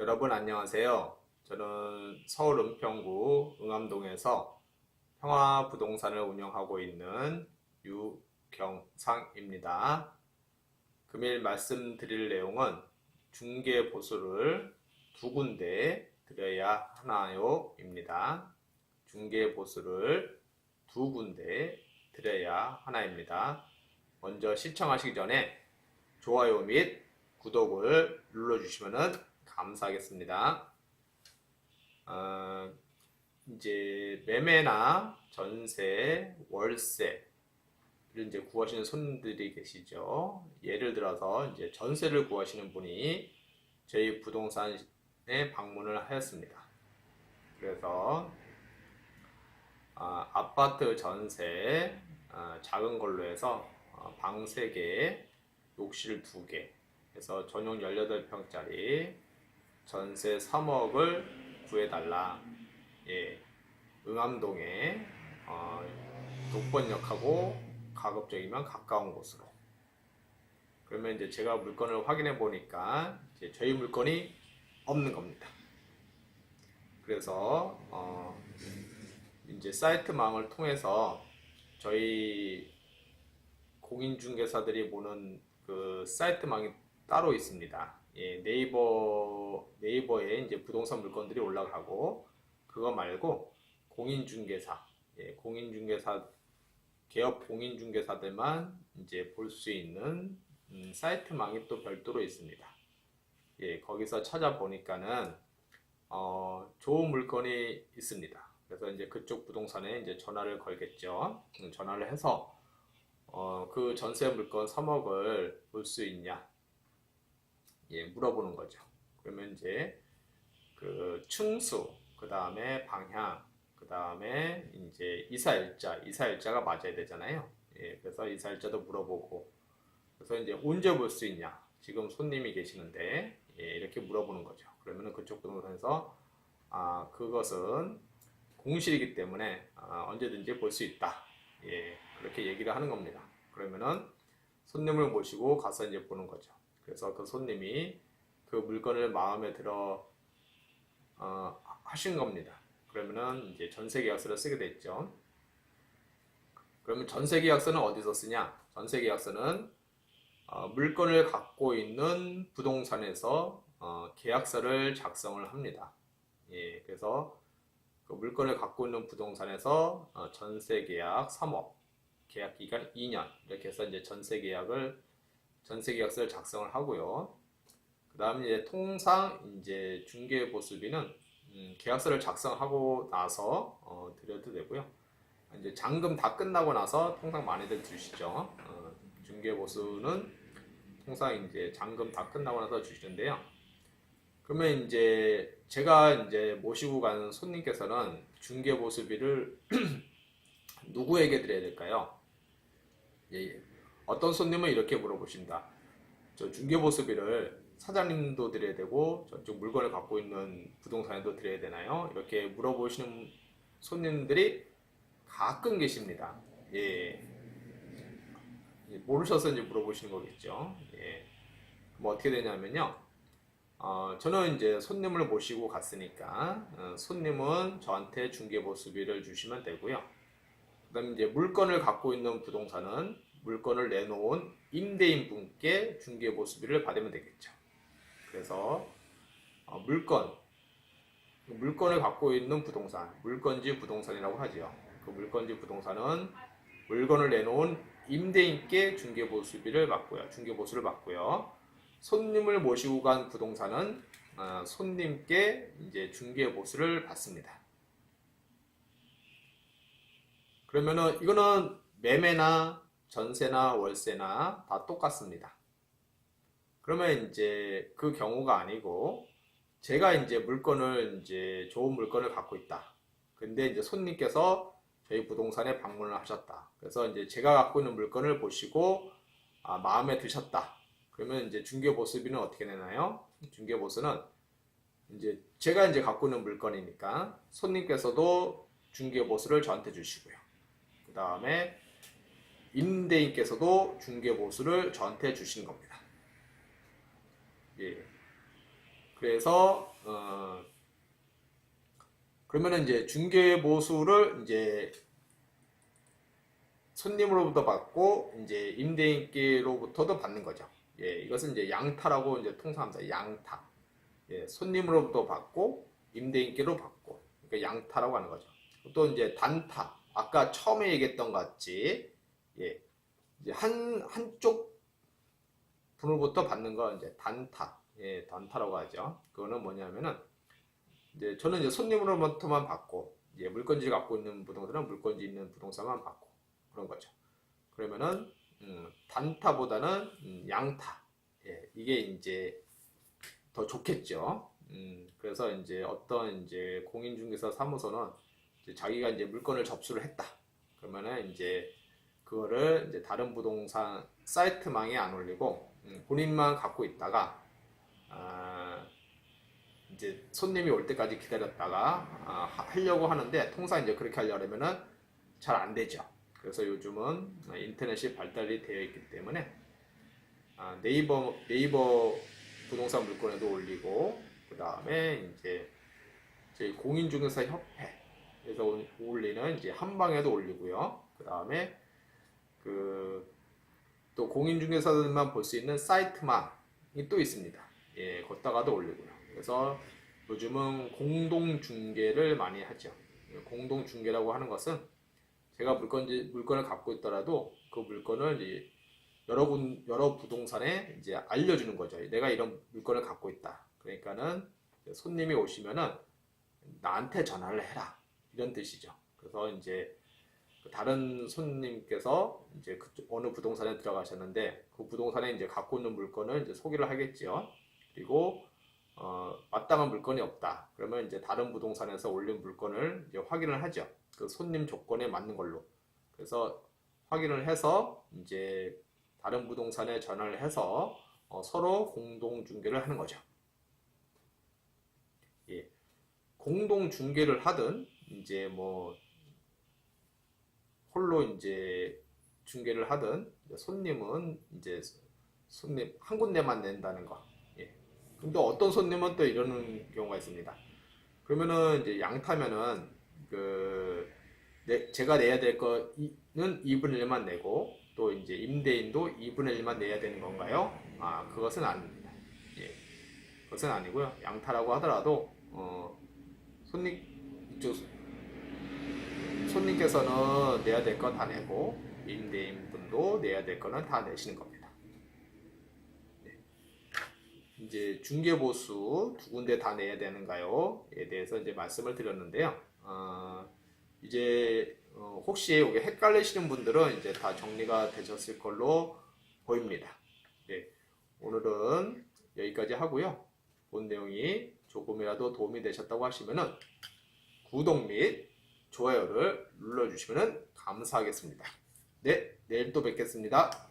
여러분 안녕하세요. 저는 서울 은평구 응암동에서 평화부동산을 운영하고 있는 유경상입니다. 금일 말씀드릴 내용은 중개보수를 두 군데 드려야 하나요? 입니다. 중개보수를 두 군데 드려야 하나입니다. 먼저 시청하시기 전에 좋아요 및 구독을 눌러주시면 감사하겠습니다. 이제 매매나 전세, 월세를 이제 구하시는 손님들이 계시죠. 예를 들어서 이제 전세를 구하시는 분이 저희 부동산에 방문을 하였습니다. 그래서 아파트 전세 작은 걸로 해서 방 3개, 욕실 2개 해서 전용 18평짜리 전세 3억을 구해달라. 예, 응암동에 녹번역하고 가급적이면 가까운 곳으로. 그러면 이제 제가 물건을 확인해 보니까 이제 저희 물건이 없는 겁니다. 그래서 이제 사이트망을 통해서 저희 공인중개사들이 보는 그 사이트망이 따로 있습니다. 예, 네이버에 이제 부동산 물건들이 올라가고 그거 말고 공인중개사, 개업 공인중개사들만 이제 볼 수 있는 사이트망이 또 별도로 있습니다. 예, 거기서 찾아보니까는 좋은 물건이 있습니다. 그래서 이제 그쪽 부동산에 이제 전화를 걸겠죠. 전화를 해서 그 전세 물건 3억을 볼 수 있냐? 예, 물어보는 거죠. 그러면 이제 그 층수, 그 다음에 방향, 그 다음에 이제 이사일자가 맞아야 되잖아요. 예, 그래서 이사일자도 물어보고, 그래서 이제 언제 볼 수 있냐? 지금 손님이 계시는데, 예, 이렇게 물어보는 거죠. 그러면은 그쪽 부동산에서 그것은 공실이기 때문에 언제든지 볼 수 있다. 예, 그렇게 얘기를 하는 겁니다. 그러면은 손님을 모시고 가서 이제 보는 거죠. 그래서 그 손님이 그 물건을 마음에 들어 하신 겁니다. 그러면은 이제 전세계약서를 쓰게 됐죠. 그러면 전세계약서는 어디서 쓰냐? 전세계약서는 물건을 갖고 있는 부동산에서 계약서를 작성을 합니다. 예, 그래서 그 물건을 갖고 있는 부동산에서 전세계약 3억, 계약기간 2년 이렇게 해서 이제 전세계약서를 작성을 하고요. 그 다음에 이제 통상 이제 중개보수비는 계약서를 작성하고 나서 드려도 되고요. 이제 잔금 다 끝나고 나서 통상 많이들 주시죠. 중개보수는 통상 이제 잔금 다 끝나고 나서 주시는데요. 그러면 이제 제가 이제 모시고 간 손님께서는 중개보수비를 누구에게 드려야 될까요? 예, 어떤 손님은 이렇게 물어보십니다. 저 중개보수비를 사장님도 드려야 되고 저쪽 물건을 갖고 있는 부동산에도 드려야 되나요? 이렇게 물어보시는 손님들이 가끔 계십니다. 예, 모르셔서 이제 물어보시는 거겠죠. 예, 뭐 어떻게 되냐면요. 저는 이제 손님을 모시고 갔으니까 손님은 저한테 중개보수비를 주시면 되고요. 그다음에 이제 물건을 갖고 있는 부동산은 물건을 내놓은 임대인 분께 중개보수비를 받으면 되겠죠. 그래서 물건을 갖고 있는 부동산, 물건지 부동산이라고 하죠. 그 물건지 부동산은 물건을 내놓은 임대인께 중개보수비를 받고요. 중개보수를 받고요. 손님을 모시고 간 부동산은 손님께 이제 중개보수를 받습니다. 그러면은 이거는 매매나 전세나 월세나 다 똑같습니다. 그러면 이제 그 경우가 아니고 제가 이제 좋은 물건을 갖고 있다. 근데 이제 손님께서 저희 부동산에 방문을 하셨다. 그래서 이제 제가 갖고 있는 물건을 보시고 마음에 드셨다. 그러면 이제 중개보수비는 어떻게 내나요? 중개보수는 이제 제가 이제 갖고 있는 물건이니까 손님께서도 중개보수를 저한테 주시고요. 그 다음에 임대인께서도 중개보수를 저한테 주시는 겁니다. 예. 그래서 그러면은 이제 중개보수를 이제 손님으로부터 받고 이제 임대인께로부터도 받는 거죠. 예, 이것은 이제 양타라고 이제 통상합니다. 양타. 예, 손님으로부터 받고 임대인께로 받고. 그러니까 양타라고 하는 거죠. 또 이제 단타. 아까 처음에 얘기했던 것 같이 예, 이제 한쪽 분으로부터 받는 거 이제 단타. 예, 단타라고 하죠. 그거는 뭐냐면은 이제 저는 이제 손님으로부터만 받고 이제 물건지 갖고 있는 부동산은 물건지 있는 부동산만 받고 그런 거죠. 그러면은 단타보다는 양타. 예, 이게 이제 더 좋겠죠. 그래서 이제 어떤 이제 공인중개사 사무소는 이제 자기가 이제 물건을 접수를 했다. 그러면은 이제 그거를 이제 다른 부동산 사이트망에 안 올리고 본인만 갖고 있다가 이제 손님이 올 때까지 기다렸다가 하려고 하는데 통상 이제 그렇게 하려면은 잘 안 되죠. 그래서 요즘은 인터넷이 발달이 되어 있기 때문에 네이버 부동산 물건에도 올리고 그 다음에 이제 저희 공인중개사 협회에서 올리는 이제 한방에도 올리고요. 그 다음에 또 공인중개사들만 볼 수 있는 사이트망이 또 있습니다. 예, 거기다가도 올리고요. 그래서 요즘은 공동중개를 많이 하죠. 공동중개라고 하는 것은 제가 물건을 갖고 있더라도 그 물건을 이제 여러 부동산에 이제 알려주는 거죠. 내가 이런 물건을 갖고 있다. 그러니까는 손님이 오시면은 나한테 전화를 해라. 이런 뜻이죠. 그래서 이제 다른 손님께서 이제 어느 부동산에 들어가셨는데 그 부동산에 이제 갖고 있는 물건을 이제 소개를 하겠지요. 그리고 마땅한 물건이 없다. 그러면 이제 다른 부동산에서 올린 물건을 이제 확인을 하죠. 그 손님 조건에 맞는 걸로. 그래서 확인을 해서 이제 다른 부동산에 전화를 해서 서로 공동 중개를 하는 거죠. 예. 공동 중개를 하든 이제 뭐 홀로 이제 중개를 하든 손님은 이제 손님 한 군데만 낸다는 거. 예. 근데 어떤 손님은 또 이러는 경우가 있습니다. 그러면은 이제 양타면은 제가 내야 될 거는 2분의 1만 내고 또 이제 임대인도 2분의 1만 내야 되는 건가요? 그것은 아닙니다. 예. 그것은 아니고요. 양타라고 하더라도 손님 이쪽 손님께서는 내야 될 거 다 내고 임대인분도 내야 될 거는 다 내시는 겁니다. 네. 이제 중개보수 두 군데 다 내야 되는가요?에 대해서 이제 말씀을 드렸는데요. 이제 혹시 여기 헷갈리시는 분들은 이제 다 정리가 되셨을 걸로 보입니다. 네. 오늘은 여기까지 하고요. 본 내용이 조금이라도 도움이 되셨다고 하시면은 구독 및 좋아요를 눌러주시면 감사하겠습니다. 네, 내일 또 뵙겠습니다.